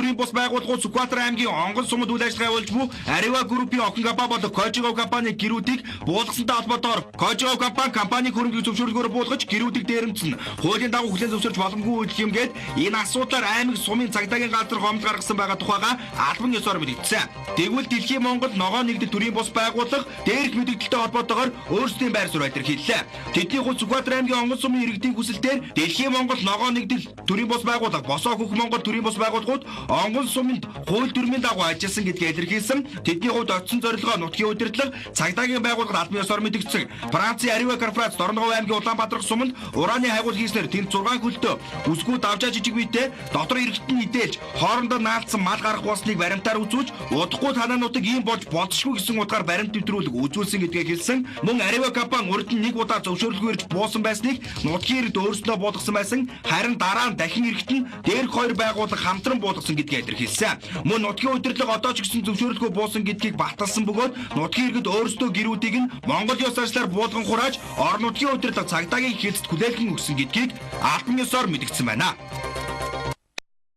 төрийн бус байгууллагууд Сүхбаатар аймгийн онгон сумд үйл ажиллагаа явуулж буй Арева группийн охин компани болон Кожиго компани гэрүүдийг буулгасантай холбоотойгоор Кожиго компани хөрөнгөний зөвшөөрлөгөөр буулгаж гэрүүдийг дээрэмцэн хуулийн дагуу хүлээн зөвшөөрч боломжгүй үйлдэх юмгээд энэ асуудлаар аймаг сумын цагдаагийн газар хомд гаргасан байгаа тухайга албан ёсоор мэдэгдсэн. Тэгвэл Дэлхийн Монгол ногоон нэгдэл төрийн бус байгууллага дээрх мэдээлэлтэй холбоотойгоор өөрсдийн байр суурь илэрхийллээ. Тэдний хувьд Сүхбаатар аймгийн онгон сумын иргэдийн хүсэлтээр Дэлхийн Монгол ногоон нэгдэл төрийн бус байгууллага босоо хөх Монгол төрийн бус байгууллагууд онгон сумын хууль дүрмийн дагуу ажилласан гэдгийг илэрхийлсэн. Тэдний хувьд очсон зорилгоо нутгийн удирдлага цагдаагийн байгууллагад албан ёсоор мэдэгдсэн. Францын Арева корпорац Дорногов аймгийн Улаанбаатар суманд ураны хайгуул хийснээр тэнд 6 хөлтөө үсгүү давжаа жижиг биетэй дотор иргэдэн нийтэлж хоорондоо наалдсан мал гарах болсныг баримтаар үзүүлж удахгүй танаа нутаг ийм болж болзошгүй гэсэн утгаар баримт нэвтрүүлэг үзүүлсэн гэдгийг хэлсэн. Мөн Арева компани урд нь нэг удаа зөвшөөрлөгөөрж буусан байсныг нутгийн иргэд өөрсдөө буулгасан байсан. Харин дараа нь дахин иргэдэн дээрх хоёр байгууллага хамтран буулгасан гэдгийг илэрхийлсэн. Мөн нутгийн удирдлага одоо ч гэсэн зөвшөөрлөгөө буусан гэдгийг баталсан бөгөөд нутгийн иргэд өөрсдөө гэрүүдийг нь Монгол ёс заншлаар буулган хурааж орон нутгийн удирдлага цагдаагийн хэлцэд хүлээлгэн өгсөн гэдгийг албан ёсоор мэдгдсэн байна.